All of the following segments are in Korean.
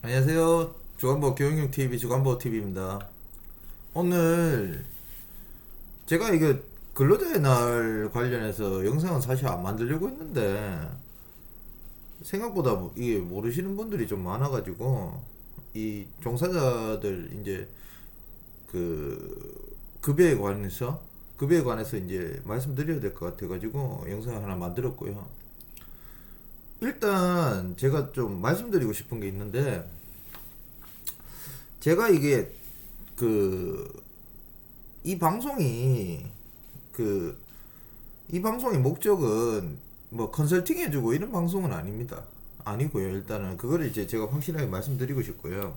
안녕하세요. 주간보 교육용TV 주간보TV입니다. 오늘 제가 이거 근로자의 날 관련해서 영상은 사실 안 만들려고 했는데 생각보다 이게 모르시는 분들이 좀 많아가지고 이 종사자들 이제 그 급여에 관해서 이제 말씀드려야 될 것 같아가지고 영상을 하나 만들었고요. 일단 제가 좀 말씀드리고 싶은 게 있는데, 제가 이게 이 방송이 이 방송의 목적은 뭐 컨설팅 해주고 이런 방송은 아니고요. 일단은 그거를 이제 제가 확실하게 말씀드리고 싶고요.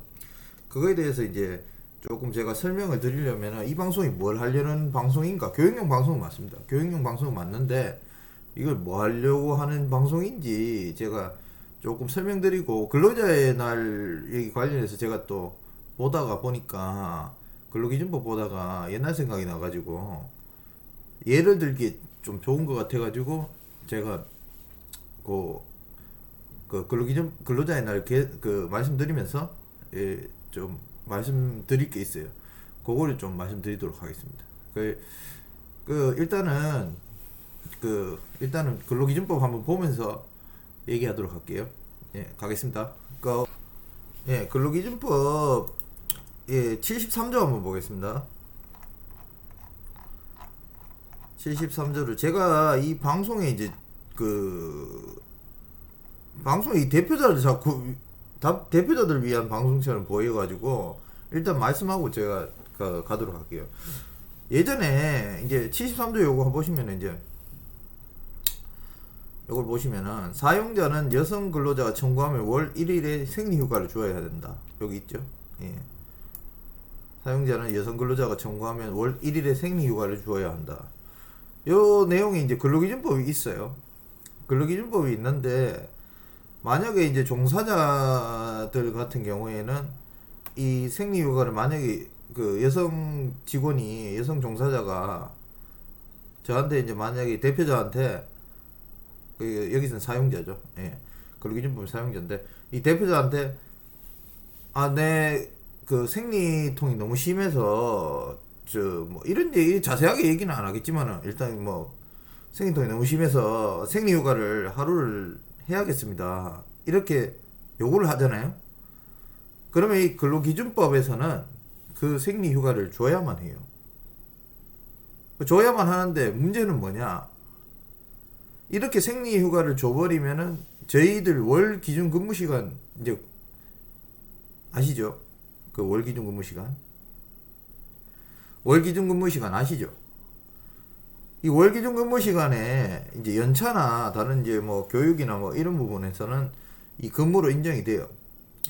그거에 대해서 이제 조금 제가 설명을 드리려면, 이 방송이 뭘 하려는 방송인가? 교육용 방송은 맞습니다. 교육용 방송은 맞는데 이걸 뭐 하려고 하는 방송인지 제가 조금 설명드리고, 근로자의 날 얘기 관련해서 제가 또 보니까 근로기준법 보다가 옛날 생각이 나가지고 예를 들기 좀 좋은 것 같아가지고 제가 근로자의 날 말씀드리면서 좀 말씀드릴 게 있어요. 그거를 좀 말씀드리도록 하겠습니다. 일단은 근로기준법 한번 보면서 얘기하도록 할게요. 예, 가겠습니다. 근로기준법 73조 한번 보겠습니다. 73조를 제가 이 방송에 이제 방송의 대표자들을 위한 방송처럼 보여가지고 일단 말씀하고 제가 가도록 할게요. 예전에 이제 73조 요거 보시면은 이제 이걸 보시면은 사용자는 여성 근로자가 청구하면 월 1일의 생리휴가를 주어야 된다. 여기 있죠. 예. 사용자는 여성 근로자가 청구하면 월 1일의 생리휴가를 주어야 한다. 요 내용이 이제 근로기준법이 있어요. 근로기준법이 있는데, 만약에 이제 종사자들 같은 경우에는 이 생리휴가를 만약에 여성 직원이, 여성 종사자가 저한테 이제 만약에 대표자한테, 여기서는 사용자죠. 예. 근로기준법 사용자인데, 이 대표자한테 내 생리통이 너무 심해서 이런 얘기 자세하게 얘기는 안 하겠지만은, 일단 생리통이 너무 심해서 생리휴가를 하루를 해야겠습니다, 이렇게 요구를 하잖아요. 그러면 이 근로기준법에서는 그 생리휴가를 줘야만 해요. 줘야만 하는데 문제는 뭐냐? 이렇게 생리휴가를 줘버리면은 저희들 월 기준 근무 시간, 이제 아시죠? 월 기준 근무 시간, 월 기준 근무 시간 아시죠? 이 월 기준 근무 시간에 이제 연차나 다른 이제 교육이나 이런 부분에서는 이 근무로 인정이 돼요.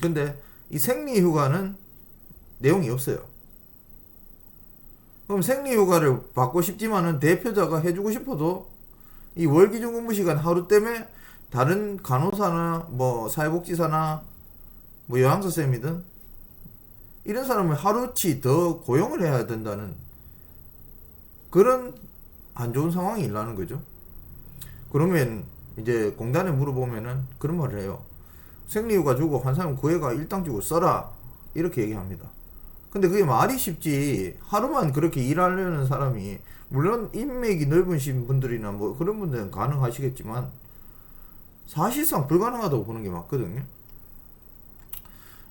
근데 이 생리휴가는 내용이 없어요. 그럼 생리휴가를 받고 싶지만은 대표자가 해주고 싶어도 이 월 기준 근무 시간 하루 때문에 다른 간호사나 사회복지사나 요양사쌤이든 이런 사람을 하루치 더 고용을 해야 된다는 그런 안 좋은 상황이 일어나는 거죠. 그러면 이제 공단에 물어보면은 그런 말을 해요. 생리휴가 주고 환자는 구해가 일당 주고 써라, 이렇게 얘기합니다. 근데 그게 말이 쉽지, 하루만 그렇게 일하려는 사람이, 물론 인맥이 넓으신 분들이나 그런 분들은 가능하시겠지만 사실상 불가능하다고 보는 게 맞거든요.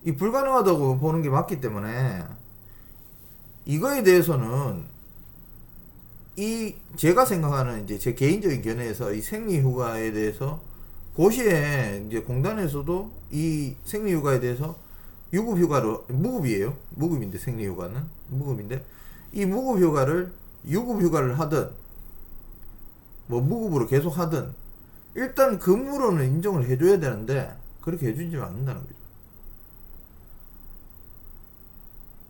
이 불가능하다고 보는 게 맞기 때문에 이거에 대해서는 제가 생각하는 이제 제 개인적인 견해에서 이 생리휴가에 대해서 고시에 이제 공단에서도 이 생리휴가에 대해서 무급이에요. 무급인데 생리휴가는 무급인데, 이 무급휴가를 유급휴가를 하든 무급으로 계속 하든 일단 근무로는 인정을 해줘야 되는데 그렇게 해주지 않는다는 거죠.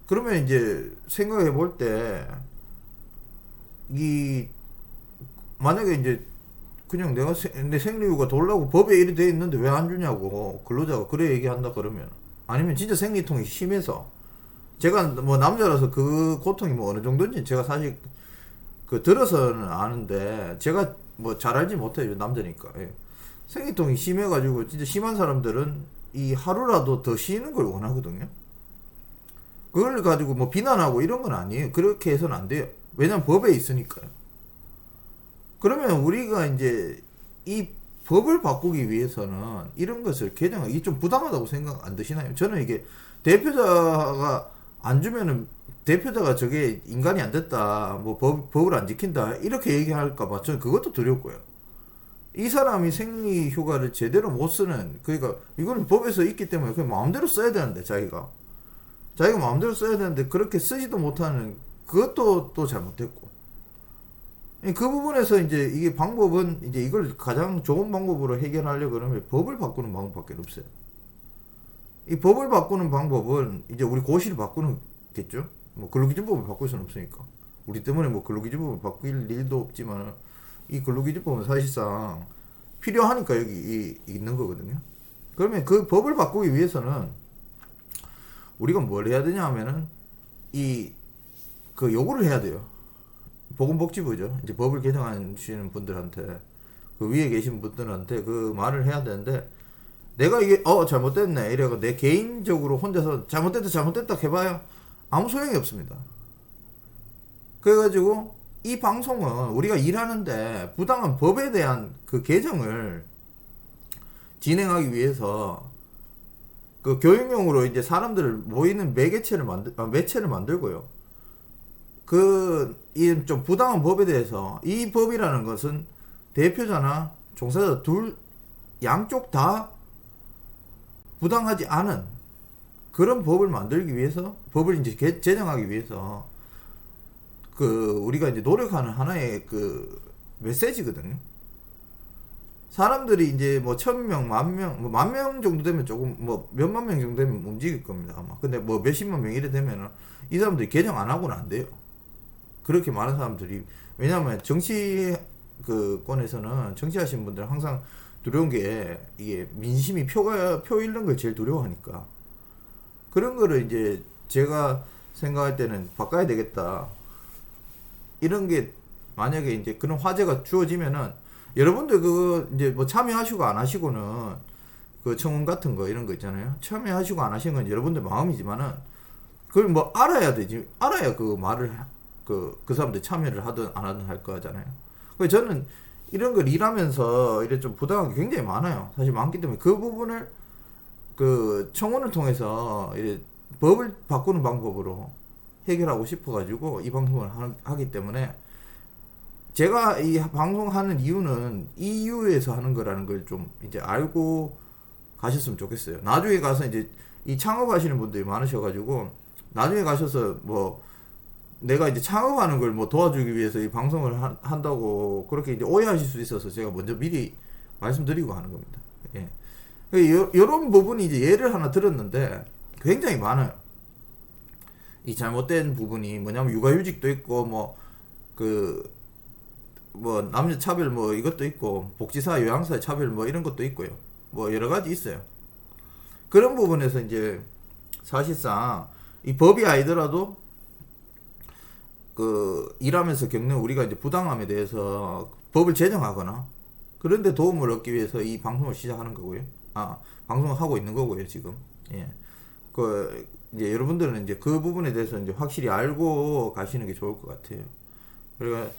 그러면 이제 생각해 볼 때, 만약에 이제 그냥 내 생리휴가 돌라고 법에 이리 돼 있는데 왜 안 주냐고 근로자가 그래 얘기한다 그러면, 아니면 진짜 생리통이 심해서 제가 뭐 남자라서 그 고통이 뭐 어느 정도인지 제가 사실 그 들어서는 아는데 제가 뭐 잘 알지 못해요. 남자니까. 예. 생리통이 심해가지고 진짜 심한 사람들은 이 하루라도 더 쉬는 걸 원하거든요. 그걸 가지고 뭐 비난하고 이런 건 아니에요. 그렇게 해서는 안 돼요. 왜냐면 법에 있으니까요. 그러면 우리가 이제 이 법을 바꾸기 위해서는 이런 것을 개정하기 좀 부당하다고 생각 안 드시나요? 저는 이게 대표자가 안 주면은 대표자가 저게 인간이 안 됐다, 뭐 법을 안 지킨다 이렇게 얘기할까봐 저는 그것도 두렵고요. 이 사람이 생리 휴가를 제대로 못 쓰는, 그러니까 이거는 법에서 있기 때문에 그냥 마음대로 써야 되는데 자기가 마음대로 써야 되는데 그렇게 쓰지도 못하는 그것도 또 잘못됐고, 그 부분에서 이제 이게 방법은 이제 이걸 가장 좋은 방법으로 해결하려고 그러면 법을 바꾸는 방법밖에 없어요. 이 법을 바꾸는 방법은 이제 우리 고시를 바꾸는 겠죠. 뭐 근로기준법을 바꿀 수는 없으니까. 우리 때문에 뭐 근로기준법을 바꿀 일도 없지만 이 근로기준법은 사실상 필요하니까 여기 있는 거거든요. 그러면 그 법을 바꾸기 위해서는 우리가 뭘 해야 되냐 하면은 그 요구를 해야 돼요. 보건복지부죠. 이제 법을 개정하시는 분들한테, 그 위에 계신 분들한테 그 말을 해야 되는데, 내가 이게 잘못됐네 이래가 내 개인적으로 혼자서 잘못됐다 해봐야 아무 소용이 없습니다. 그래가지고 이 방송은 우리가 일하는데 부당한 법에 대한 그 개정을 진행하기 위해서 그 교육용으로 이제 사람들을 모이는 매개체를 매체를 만들고요. 이 좀 부당한 법에 대해서, 이 법이라는 것은 대표자나 종사자 양쪽 다 부당하지 않은 그런 법을 만들기 위해서, 법을 이제 제정하기 위해서 우리가 이제 노력하는 하나의 그 메시지거든요. 사람들이 이제 뭐 1000명, 10,000명, 뭐 10,000명 정도 되면 조금 뭐 몇만 명 정도 되면 움직일 겁니다 아마. 근데 뭐 몇십만 명 이래 되면은 이 사람들이 개정 안 하고는 안 돼요. 그렇게 많은 사람들이, 왜냐하면 정치권에서는 정치하시는 분들은 항상 두려운 게 이게 민심이 표 잃는 걸 제일 두려워하니까, 그런 거를 이제 제가 생각할 때는 바꿔야 되겠다. 이런 게 만약에 이제 그런 화제가 주어지면은 여러분들 이제 뭐 참여하시고 안 하시고는 그 청원 같은 거 이런 거 있잖아요. 참여하시고 안 하시는 건 여러분들 마음이지만은 그걸 뭐 알아야 되지. 알아야 그 말을 그 사람들 참여를 하든 안 하든 할 거잖아요. 그래서 저는 이런 걸 일하면서 이래 좀 부당한 게 굉장히 많아요. 사실 많기 때문에 그 부분을 그 청원을 통해서 이래 법을 바꾸는 방법으로 해결하고 싶어가지고 이 방송을 하기 때문에, 제가 이 방송하는 이유는 이 이유에서 하는 거라는 걸 좀 이제 알고 가셨으면 좋겠어요. 나중에 가서 이제 이 창업하시는 분들이 많으셔가지고 나중에 가셔서 뭐 내가 이제 창업하는 걸 뭐 도와주기 위해서 이 방송을 한다고 그렇게 이제 오해하실 수 있어서 제가 먼저 미리 말씀드리고 하는 겁니다. 예. 요런 부분이 이제 예를 하나 들었는데 굉장히 많아요. 이 잘못된 부분이 뭐냐면 육아휴직도 있고 뭐 남녀 차별 뭐 이것도 있고 복지사 요양사의 차별 뭐 이런 것도 있고요. 뭐 여러 가지 있어요. 그런 부분에서 이제 사실상 이 법이 아니더라도 일하면서 겪는 우리가 이제 부당함에 대해서 법을 제정하거나 그런데 도움을 얻기 위해서 이 방송을 시작하는 거고요. 방송을 하고 있는 거고요, 지금. 예. 이제 여러분들은 이제 그 부분에 대해서 이제 확실히 알고 가시는 게 좋을 것 같아요. 그러니까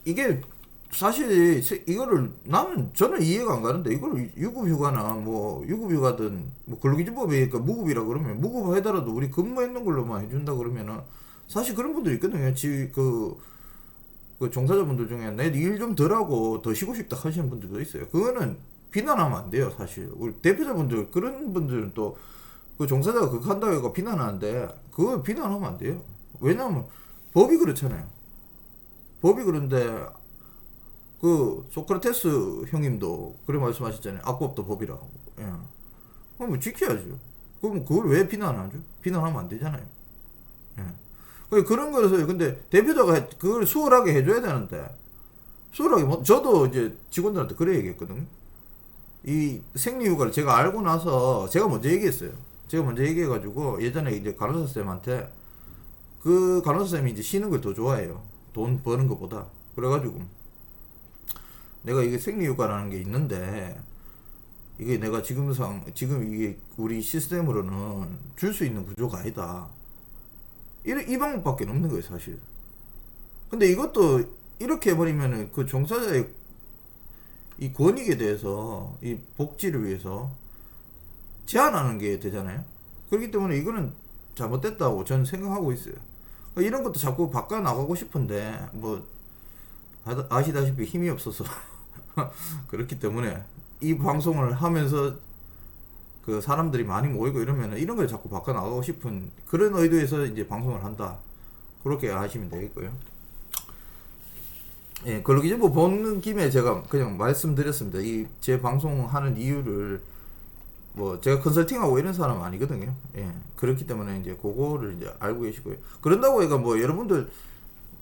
이게 사실 이거를 저는 이해가 안 가는데, 이거를 유급휴가나 뭐 유급휴가든 뭐 근로기준법이니까 무급이라 그러면 무급 해더라도 우리 근무했는 걸로만 해준다 그러면은 사실 그런 분들이 있거든요. 그 종사자분들 중에 내 일 좀 덜하고 더 쉬고 싶다 하시는 분들도 있어요. 그거는 비난하면 안 돼요, 사실. 우리 대표자분들, 그런 분들은 또 그 종사자가 그거 한다고 해서 비난하는데 그거 비난하면 안 돼요. 왜냐하면 법이 그렇잖아요. 법이 그런데 그 소크라테스 형님도 그래 말씀하셨잖아요. 악법도 법이라고. 예. 그럼 지켜야죠. 그럼 그걸 왜 비난하죠? 비난하면 안 되잖아요. 예. 그런 거라서, 근데 대표자가 그걸 수월하게 해줘야 되는데, 수월하게, 저도 이제 직원들한테 그래 얘기했거든요. 이 생리휴가를 제가 알고 나서 제가 먼저 얘기했어요. 제가 먼저 얘기해가지고 예전에 이제 간호사 쌤한테 그 간호사 쌤이 이제 쉬는 걸 더 좋아해요. 돈 버는 것보다. 그래가지고 내가 이게 생리휴가라는 게 있는데 이게 내가 지금 이게 우리 시스템으로는 줄 수 있는 구조가 아니다. 이 방법밖에 없는 거예요, 사실. 근데 이것도 이렇게 해버리면은 그 종사자의 이 권익에 대해서 이 복지를 위해서 제한하는 게 되잖아요. 그렇기 때문에 이거는 잘못됐다고 저는 생각하고 있어요. 그러니까 이런 것도 자꾸 바꿔 나가고 싶은데 뭐 아시다시피 힘이 없어서 그렇기 때문에 이 방송을 하면서 그 사람들이 많이 모이고 이러면 이런 걸 자꾸 바꿔 나가고 싶은 그런 의도에서 이제 방송을 한다. 그렇게 하시면 되겠고요. 예, 근로기준법 보는 김에 제가 그냥 말씀드렸습니다. 이 제 방송하는 이유를 뭐 제가 컨설팅하고 이런 사람은 아니거든요. 예, 그렇기 때문에 이제 그거를 이제 알고 계시고요. 그런다고 해가 뭐 여러분들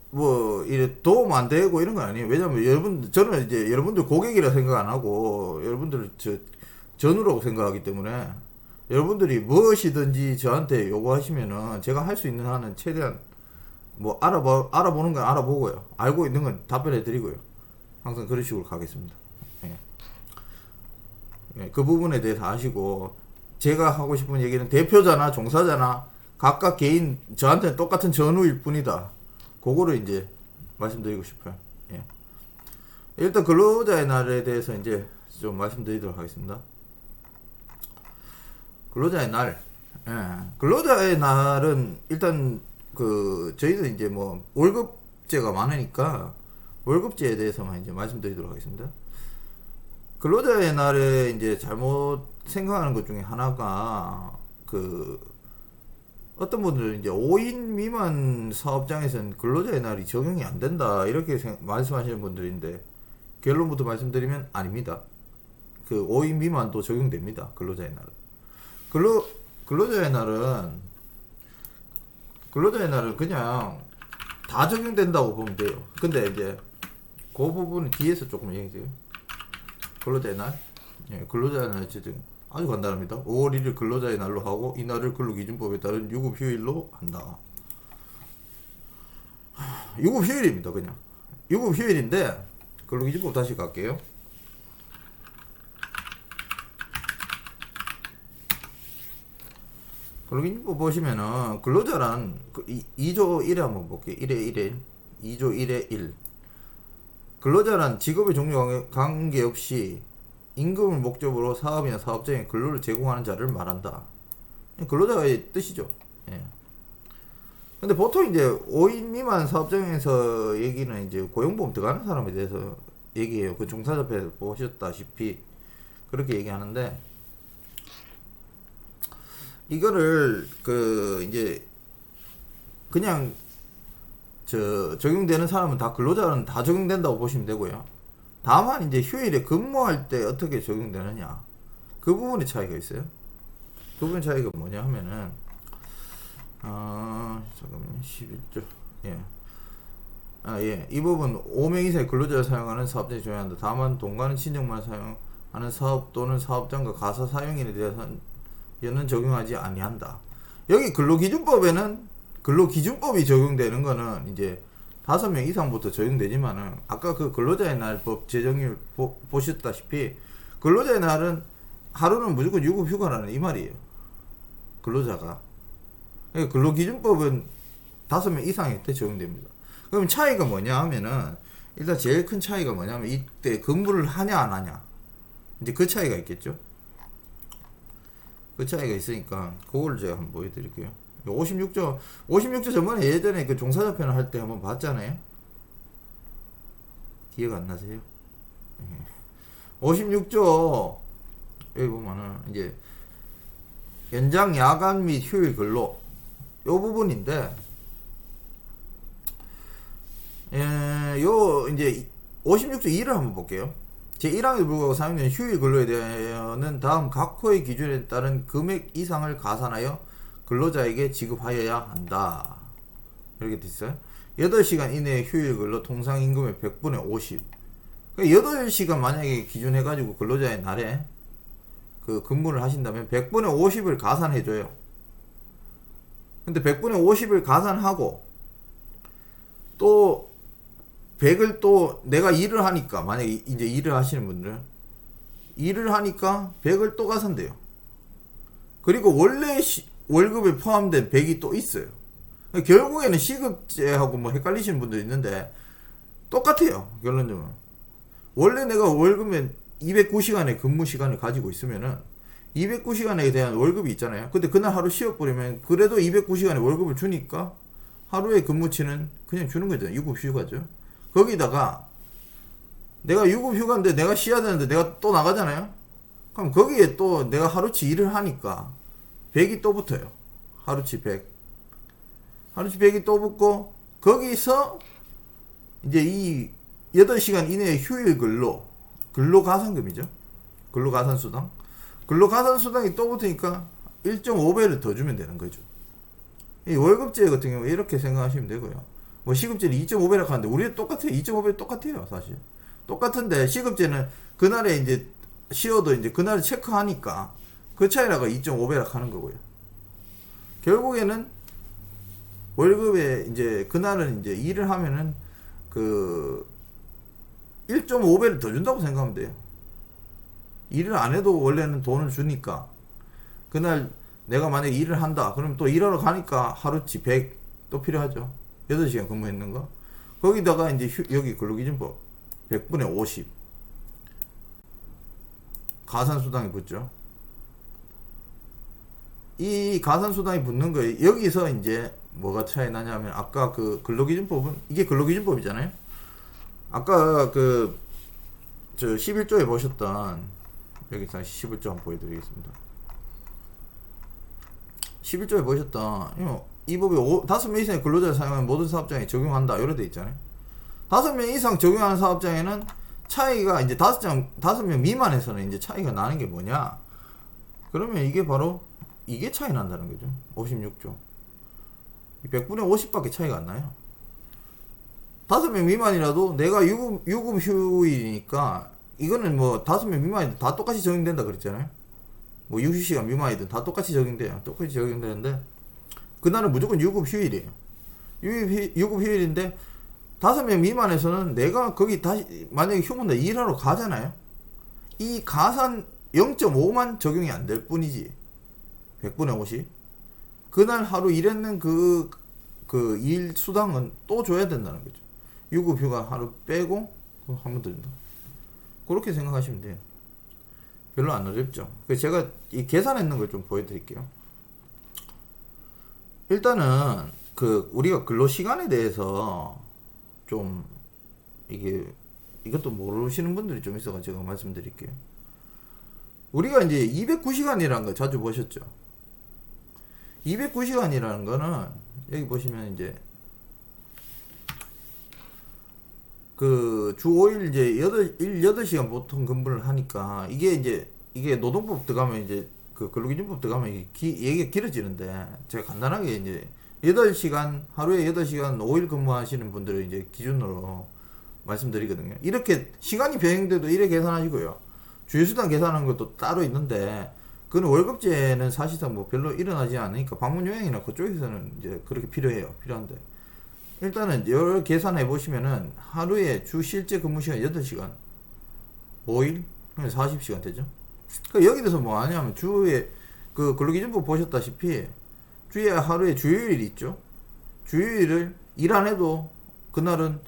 뭐 이래 도움 안 되고 이런 건 아니에요. 왜냐면 저는 이제 여러분들 고객이라 생각 안 하고 여러분들 전우라고 생각하기 때문에 여러분들이 무엇이든지 저한테 요구하시면은 제가 할 수 있는 한은 최대한 뭐 알아보는 건 알아보고요. 알고 있는 건 답변해 드리고요. 항상 그런 식으로 가겠습니다. 예. 예, 그 부분에 대해서 아시고 제가 하고 싶은 얘기는 대표자나 종사자나 각각 개인 저한테는 똑같은 전우일 뿐이다. 그거를 이제 말씀드리고 싶어요. 예. 일단 근로자의 날에 대해서 이제 좀 말씀드리도록 하겠습니다. 근로자의 날. 예. 근로자의 날은 일단 그 저희는 이제 뭐 월급제가 많으니까 월급제에 대해서만 이제 말씀드리도록 하겠습니다. 근로자의 날에 이제 잘못 생각하는 것 중에 하나가 그 어떤 분들은 이제 5인 미만 사업장에서는 근로자의 날이 적용이 안 된다 이렇게 말씀하시는 분들인데 결론부터 말씀드리면 아닙니다. 그 5인 미만도 적용됩니다. 근로자의 날은. 근로자의 날은 그냥 다 적용된다고 보면 돼요. 근데 이제 그 부분은 뒤에서 조금 얘기해요. 근로자의 날? 예, 근로자의 날 어쨌든 아주 간단합니다. 5월 1일 근로자의 날로 하고 이날을 근로기준법에 따른 유급휴일로 한다. 유급휴일입니다. 그냥 유급휴일인데 근로기준법 다시 갈게요. 근로기준법 보시면은 근로자란 2조 1에 한번 볼게요. 1에 1에 2조 1에 1 근로자란 직업의 종류 관계없이 임금을 목적으로 사업이나 사업장에 근로를 제공하는 자를 말한다. 근로자의 뜻이죠. 예. 근데 보통 이제 5인 미만 사업장에서 얘기는 이제 고용보험 들어가는 사람에 대해서 얘기해요. 그 종사자표에서 보셨다시피 그렇게 얘기하는데 이거를 그 이제 그냥 적용되는 사람은 다 근로자는 다 적용된다고 보시면 되고요. 다만 이제 휴일에 근무할 때 어떻게 적용되느냐 그 부분의 차이가 있어요. 그 부분 차이가 뭐냐 하면은 잠깐만요. 11조 예. 이 부분 5명 이상의 근로자를 사용하는 사업장에 적용한다. 다만 동가는 친정만 사용하는 사업 또는 사업장과 가사 사용인에 대해서는 적용하지 아니한다. 여기 근로기준법에는 근로기준법이 적용되는 거는 이제 5명 이상부터 적용되지만은 아까 그 근로자의 날 법 제정을 보셨다시피 근로자의 날은 하루는 무조건 유급휴가라는 이 말이에요. 근로자가. 그러니까 근로기준법은 5명 이상일 때 적용됩니다. 그럼 차이가 뭐냐 하면은 일단 제일 큰 차이가 뭐냐면 이때 근무를 하냐 안 하냐 이제 그 차이가 있겠죠. 그 차이가 있으니까 그걸 제가 한번 보여드릴게요. 56조 저번에 예전에 그 종사자편을 할 때 한번 봤잖아요. 기억 안 나세요? 56조 여기 보면은 이제 연장 야간 및 휴일 근로 요 부분인데 요 이제 56조 2를 한번 볼게요. 제1항에 불구하고 사용되는 휴일 근로에 대해서는 다음 각 호의 기준에 따른 금액 이상을 가산하여 근로자에게 지급하여야 한다. 이렇게 됐어요. 8시간 이내의 휴일 근로 통상 임금의 100분의 50. 그러니까 8시간 만약에 기준해가지고 근로자의 날에 그 근무를 하신다면 100분의 50을 가산해줘요. 근데 100분의 50을 가산하고 또 100을 또 내가 일을 하니까, 만약에 이제 일을 하시는 분들은 일을 하니까 100을 또 가산돼요. 그리고 원래 월급에 포함된 100이 또 있어요. 결국에는 시급제하고 뭐 헷갈리시는 분들 있는데 똑같아요. 결론적으로 원래 내가 월급에 209시간의 근무 시간을 가지고 있으면은 209시간에 대한 월급이 있잖아요. 근데 그날 하루 쉬어버리면 그래도 209시간의 월급을 주니까 하루의 근무치는 그냥 주는 거죠. 유급휴가죠. 거기다가 내가 유급휴가인데 내가 쉬어야 되는데 내가 또 나가잖아요. 그럼 거기에 또 내가 하루치 일을 하니까 100이 또 붙어요. 하루치 100. 하루치 100이 또 붙고 거기서 이제 이 8시간 이내의 휴일 근로가산금이죠. 근로가산수당. 근로가산수당이 또 붙으니까 1.5배를 더 주면 되는 거죠. 이 월급제 같은 경우에 이렇게 생각하시면 되고요. 뭐 시급제는 2.5배라고 하는데 우리도 똑같아요. 2.5배 똑같아요. 사실. 똑같은데 시급제는 그날에 이제 쉬어도 이제 그날 체크하니까 그 차이라가 2.5배라고 하는 거고요. 결국에는 월급에 이제 그날은 이제 일을 하면은 그 1.5배를 더 준다고 생각하면 돼요. 일을 안 해도 원래는 돈을 주니까 그날 내가 만약에 일을 한다 그러면 또 일하러 가니까 하루치 100 또 필요하죠. 8시간 근무했는 거 거기다가 이제 여기 근로기준법 100분의 50 가산수당이 붙죠. 이 가산수당이 붙는 거예요. 여기서 이제 뭐가 차이 나냐면 아까 그 근로기준법은 이게 근로기준법이잖아요. 아까 그 저 11조에 보셨던 여기 다시 11조 한번 보여드리겠습니다. 11조에 보셨던 이 법이 5명 이상의 근로자를 사용하는 모든 사업장에 적용한다 이렇게 돼 있잖아요. 5명 이상 적용하는 사업장에는 차이가 이제 5명 미만에서는 이제 차이가 나는 게 뭐냐? 그러면 이게 바로 이게 차이 난다는 거죠. 56조. 100분의 50밖에 차이가 안 나요. 5명 미만이라도 내가 유급 휴일이니까 이거는 뭐 5명 미만이든 다 똑같이 적용된다 그랬잖아요. 뭐 60시간 미만이든 다 똑같이 적용돼요. 똑같이 적용되는데 그날은 무조건 유급 휴일이에요. 유급 휴일인데 5명 미만에서는 내가 거기 다시 만약에 휴무나 일하러 가잖아요. 이 가산 0.5만 적용이 안 될 뿐이지. 100분의 50. 그날 하루 일했는 그 일 수당은 또 줘야 된다는 거죠. 유급 휴가 하루 빼고 한 번 더 준다. 그렇게 생각하시면 돼요. 별로 안 어렵죠. 그래서 제가 이 계산했는 걸 좀 보여드릴게요. 일단은 그 우리가 근로 시간에 대해서 좀 이것도 모르시는 분들이 좀 있어가지고 제가 말씀드릴게요. 우리가 이제 209시간이라는 거 자주 보셨죠? 209시간이라는 거는 여기 보시면 이제 그 주 5일 이제 8시간 보통 근무를 하니까 이게 노동법 들어가면 이제 그 근로기준법 들어가면 얘기가 길어지는데 제가 간단하게 이제 8시간 하루에 8시간 5일 근무하시는 분들을 이제 기준으로 말씀드리거든요. 이렇게 시간이 병행돼도 이렇게 계산하시고요. 주휴수당 계산하는 것도 따로 있는데 그는 월급제는 사실상 뭐 별로 일어나지 않으니까 방문 요양이나 그쪽에서는 이제 그렇게 필요한데 일단은 여러 계산해 보시면은 하루에 주 실제 근무 시간 8시간 5일 40시간 되죠. 그러니까 여기서 뭐 하냐면 주에 그 근로기준법 보셨다시피 주에 하루에 주휴일이 있죠. 주휴일을 일 안 해도 그날은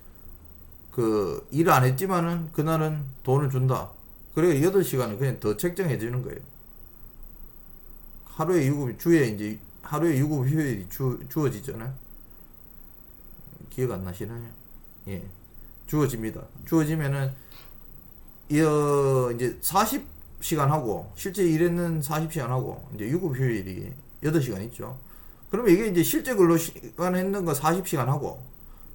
그 일 안 했지만은 그날은 돈을 준다. 그래 8시간을 그냥 더 책정해 주는 거예요. 하루에 유급 휴일이 주어지잖아요. 기억 안 나시나요? 예. 주어집니다. 주어지면은 이제 40시간 하고 실제 일했는 40시간 하고 이제 유급 휴일이 8시간 있죠. 그러면 이게 이제 실제 근로 시간 했는 거 40시간 하고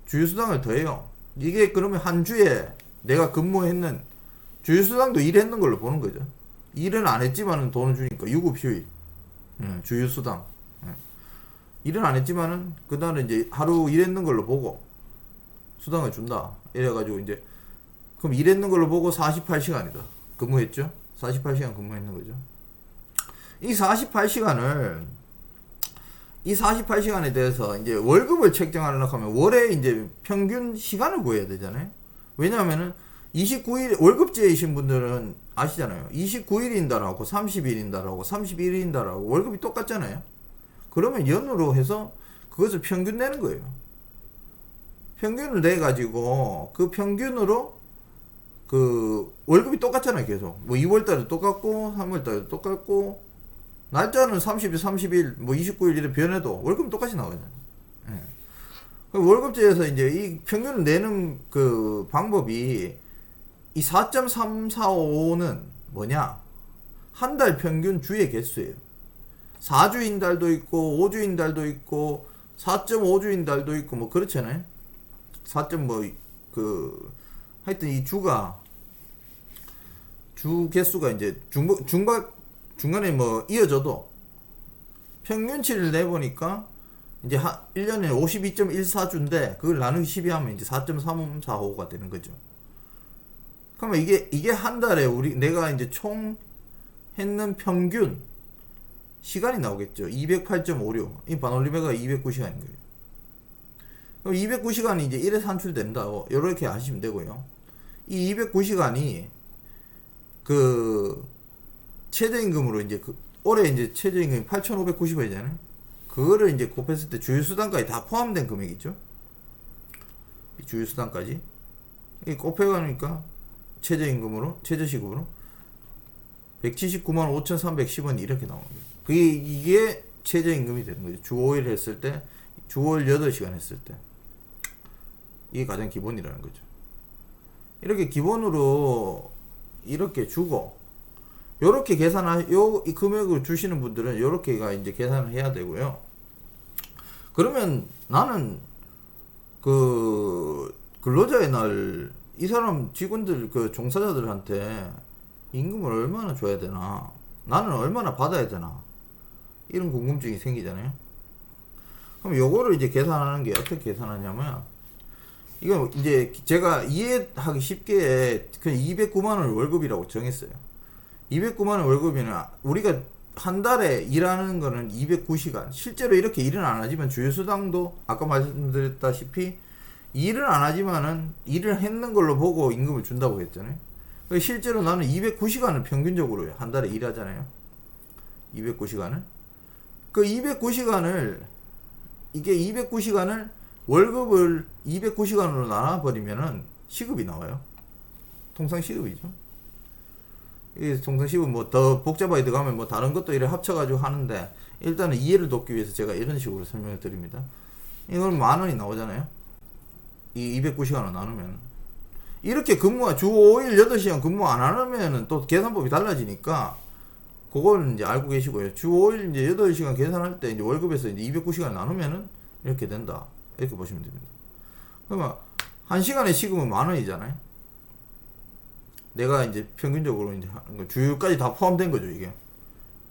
주휴수당을 더해요. 이게 그러면 한 주에 내가 근무했는 주휴수당도 일했는 걸로 보는 거죠. 일은 안 했지만은 돈을 주니까 유급 휴일. 주휴수당. 일은 안 했지만은 그날은 이제 하루 일했는 걸로 보고 수당을 준다. 이래가지고 이제 그럼 일했는 걸로 보고 48시간이다. 근무했죠? 48시간 근무했는 거죠. 이 48시간에 대해서 이제 월급을 책정하려고 하면 월에 이제 평균 시간을 구해야 되잖아요. 왜냐하면은 29일 월급제이신 분들은 아시잖아요. 29일인다라고 30일인다라고 31일인다라고 월급이 똑같잖아요. 그러면 연으로 해서 그것을 평균 내는 거예요. 평균을 내 가지고 그 평균으로 그 월급이 똑같잖아요. 계속 뭐 2월달에 똑같고 3월달에 똑같고 날짜는 30일, 30일, 뭐 29일 이렇게 변해도 월급은 똑같이 나오잖아요. 예. 월급제에서 이제 이 평균을 내는 그 방법이 이 4.345는 뭐냐? 한 달 평균 주의 개수예요. 4주인 달도 있고 5주인 달도 있고 4.5주인 달도 있고 뭐 그렇잖아요. 4. 하여튼 이 주 개수가 이제 중간에 뭐 이어져도 평균치를 내보니까 이제 1년에 52.14주인데 그걸 나누기 12 하면 이제 4.345가 되는 거죠. 그러면 이게 한 달에 내가 이제 총 했는 평균 시간이 나오겠죠. 208.56. 이 반올림회가 209시간인 거예요. 그럼 209시간이 이제 1에 산출된다고 이렇게 아시면 되고요. 이 209시간이 그 최저임금으로 이제 올해 이제 최저임금이 8,590원이잖아요. 그거를 이제 곱했을 때 주휴수당까지 다 포함된 금액이죠. 주휴수당까지 곱해가니까 최저시급으로 179만 5,310원 이렇게 나오는 거예요. 이게 최저임금이 되는 거죠. 주 5일 했을 때, 주 5일 8시간 했을 때. 이게 가장 기본이라는 거죠. 이렇게 기본으로 이렇게 주고, 요렇게 이 금액을 주시는 분들은 요렇게가 이제 계산을 해야 되고요. 그러면 나는 그 근로자의 날, 이 사람 직원들, 그 종사자들한테 임금을 얼마나 줘야 되나? 나는 얼마나 받아야 되나? 이런 궁금증이 생기잖아요. 그럼 요거를 이제 계산하는 게 어떻게 계산하냐면, 이거 이제 제가 이해하기 쉽게 그냥 209만원을 월급이라고 정했어요. 209만원 월급이면 우리가 한 달에 일하는 거는 209시간. 실제로 이렇게 일은 안 하지만 주휴수당도 아까 말씀드렸다시피 일을 안 하지만은 일을 했는 걸로 보고 임금을 준다고 했잖아요. 실제로 나는 209시간을 평균적으로 한 달에 일하잖아요. 209시간을. 그 209시간을 이게 209시간을 월급을 209시간으로 나눠버리면은 시급이 나와요. 통상 시급이죠. 이 통상 시급 뭐 더 복잡하게 들어가면 뭐 다른 것도 이렇게 합쳐가지고 하는데 일단은 이해를 돕기 위해서 제가 이런 식으로 설명을 드립니다. 이건 10,000원이 나오잖아요. 이 209시간을 나누면 이렇게 주 5일 8시간 근무 안 하면은 또 계산법이 달라지니까 그거는 이제 알고 계시고요. 주 5일 이제 8시간 계산할 때 이제 월급에서 이제 209시간 나누면은 이렇게 된다. 이렇게 보시면 됩니다. 그러면 1시간의 시급은 10,000원이잖아요. 내가 이제 평균적으로 이제 하는 거 주유까지 다 포함된 거죠, 이게.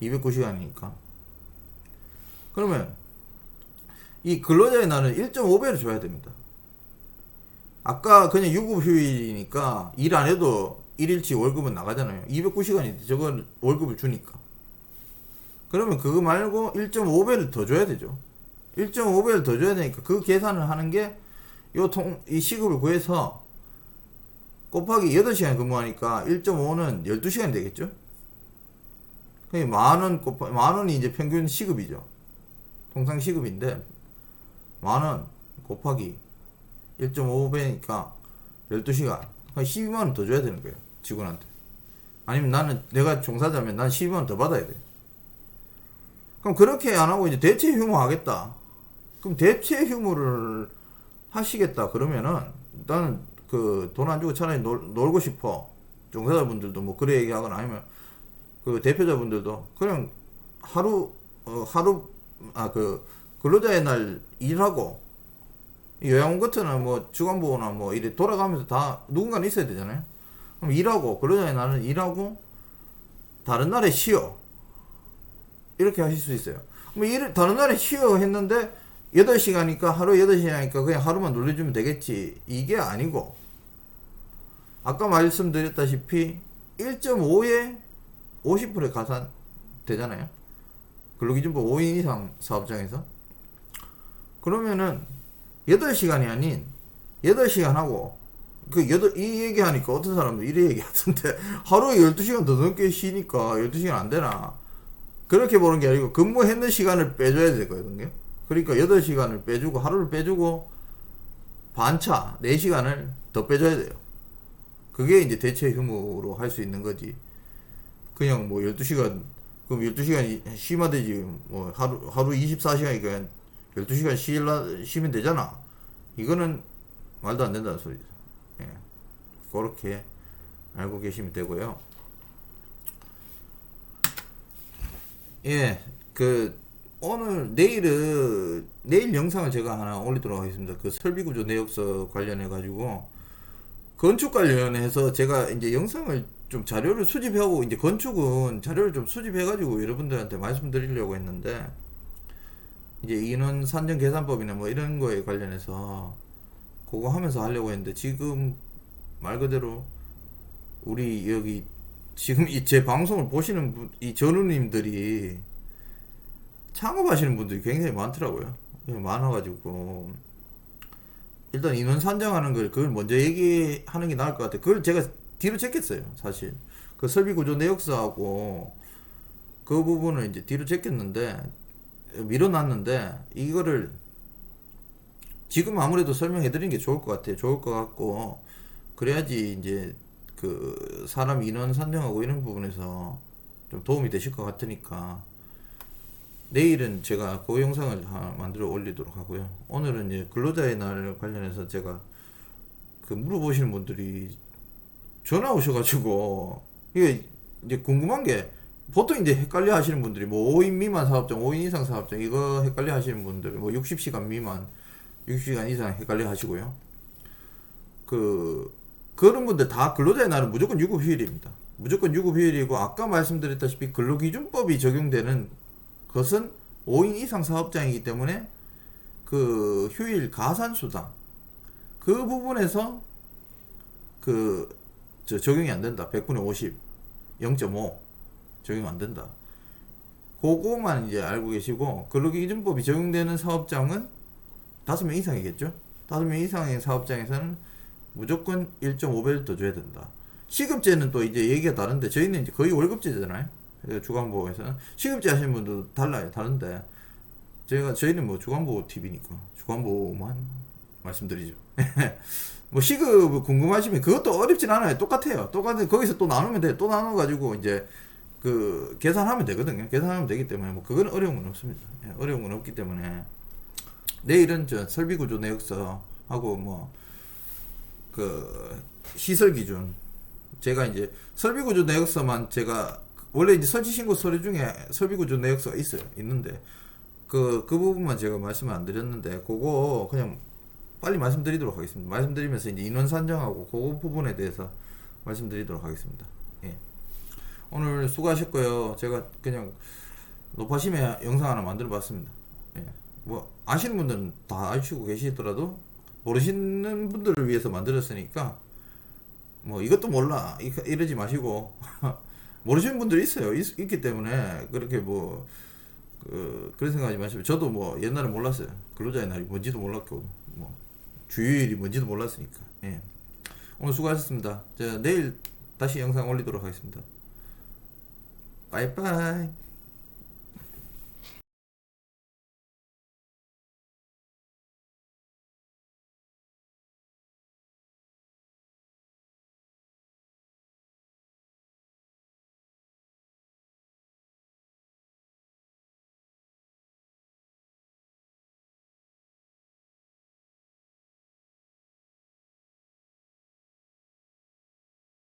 209시간이니까. 그러면 이 근로자의 날은 1.5배를 줘야 됩니다. 아까 그냥 유급휴일이니까 일 안 해도 1일치 월급은 나가잖아요. 209시간인데 저건 월급을 주니까. 그러면 그거 말고 1.5배를 더 줘야 되죠. 1.5배를 더 줘야 되니까 그 계산을 하는 게 이 시급을 구해서 곱하기 8시간 근무하니까 1.5는 12시간이 되겠죠. 그러니까 10,000원이 이제 평균 시급이죠. 통상 시급인데 10,000원 곱하기 1.5배니까 12시간. 그러니까 12만원 더 줘야 되는 거예요. 직원한테. 아니면 내가 종사자면 난 12만원 더 받아야 돼. 그럼 그렇게 안 하고 이제 대체 휴무 하겠다. 그럼 대체 휴무를 하시겠다. 그러면은 나는 그 돈 안 주고 차라리 놀고 싶어. 종사자분들도 뭐 그래 얘기하거나 아니면 그 대표자분들도 그냥 그 근로자의 날 일하고 요양원 같은 뭐 주간보호나 뭐 이래 돌아가면서 다 누군가는 있어야 되잖아요. 그럼 일하고 근로자의 날은 일하고 다른 날에 쉬어. 이렇게 하실 수 있어요. 그럼 다른 날에 쉬어 했는데 8시간이니까 하루 8시간이니까 그냥 하루만 놀려주면 되겠지. 이게 아니고 아까 말씀드렸다시피 1.5에 50% 가산 되잖아요. 근로기준법 5인 이상 사업장에서. 그러면은 8시간이 아닌 8시간 하고 이 얘기하니까 어떤 사람도 이래 얘기하던데 하루에 12시간 더 넘게 쉬니까 12시간 안 되나? 그렇게 보는 게 아니고 근무했는 시간을 빼줘야 되거든요. 그러니까 8시간을 빼주고 하루를 빼주고 반차 4시간을 더 빼줘야 돼요. 그게 이제 대체 휴무로 할 수 있는 거지. 그냥 뭐 12시간, 그럼 12시간 쉬면 되지. 뭐 하루 24시간이니까 12시간 쉬면 되잖아. 이거는 말도 안 된다는 소리죠. 예. 그렇게 알고 계시면 되고요. 예, 내일 영상을 제가 하나 올리도록 하겠습니다. 그 설비구조 내역서 관련해가지고, 건축 관련해서 제가 이제 영상을 좀 자료를 수집하고, 이제 건축은 자료를 좀 수집해가지고 여러분들한테 말씀드리려고 했는데, 이제 인원 산정 계산법이나 뭐 이런 거에 관련해서 그거 하면서 하려고 했는데, 지금 말 그대로 우리 여기 지금 제 방송을 보시는 이 전우님들이 창업하시는 분들이 굉장히 많더라고요. 많아가지고 일단 인원 산정하는 걸 그걸 먼저 얘기하는 게 나을 것 같아요. 그걸 제가 뒤로 제꼈어요. 사실 그 설비구조 내역서하고 그 부분을 이제 뒤로 제꼈는데 밀어놨는데 이거를 지금 아무래도 설명해드리는 게 좋을 것 같아요. 좋을 것 같고 그래야지 이제 그 사람 인원 산정하고 이런 부분에서 좀 도움이 되실 것 같으니까 내일은 제가 그 영상을 만들어 올리도록 하고요. 오늘은 이제 근로자의 날 관련해서 제가 그 물어보시는 분들이 전화 오셔가지고 이게 이제 궁금한 게 보통 이제 헷갈려 하시는 분들이 뭐 5인 미만 사업장, 5인 이상 사업장 이거 헷갈려 하시는 분들 뭐 60시간 미만, 60시간 이상 헷갈려 하시고요. 그런 분들 다 근로자의 날은 무조건 유급휴일입니다. 무조건 유급휴일이고 아까 말씀드렸다시피 근로기준법이 적용되는 것은 5인 이상 사업장이기 때문에 그 휴일 가산수당 그 부분에서 적용이 안 된다. 100분의 50, 0.5 적용 안 된다. 그거만 이제 알고 계시고 근로기준법이 적용되는 사업장은 5명 이상이겠죠. 5명 이상의 사업장에서는 무조건 1.5배를 더 줘야 된다. 시급제는 또 이제 얘기가 다른데 저희는 이제 거의 월급제잖아요. 주간보호에서는 시급제 하시는 분도 달라요. 다른데 저희는 뭐 주간보호 TV니까 주간보호만 말씀드리죠. 뭐 시급 궁금하시면 그것도 어렵진 않아요. 똑같아요. 똑같은 거기서 또 나누면 돼. 또 나눠가지고 이제 그 계산하면 되거든요. 계산하면 되기 때문에 뭐 그건 어려운 건 없습니다. 어려운 건 없기 때문에 내일은 저 설비구조 내역서 하고 뭐 그 시설 기준 제가 이제 설비구조 내역서만 제가 원래 이제 설치신고 서류 중에 설비구조 내역서가 있는데 그 부분만 제가 말씀을 안 드렸는데 그거 그냥 빨리 말씀드리도록 하겠습니다. 말씀드리면서 이제 인원 산정하고 그 부분에 대해서 말씀드리도록 하겠습니다. 예. 오늘 수고하셨고요. 제가 그냥 높아심에 영상 하나 만들어 봤습니다. 예. 뭐 아시는 분들은 다 아시고 계시더라도 모르시는 분들을 위해서 만들었으니까 뭐 이것도 몰라 이러지 마시고 모르시는 분들이 있어요. 있기 때문에 그렇게 뭐 그런 생각하지 마시고 저도 뭐 옛날에 몰랐어요. 근로자의 날이 뭔지도 몰랐고 뭐 주요일이 뭔지도 몰랐으니까. 예. 오늘 수고하셨습니다. 제가 내일 다시 영상 올리도록 하겠습니다. 빠이빠이.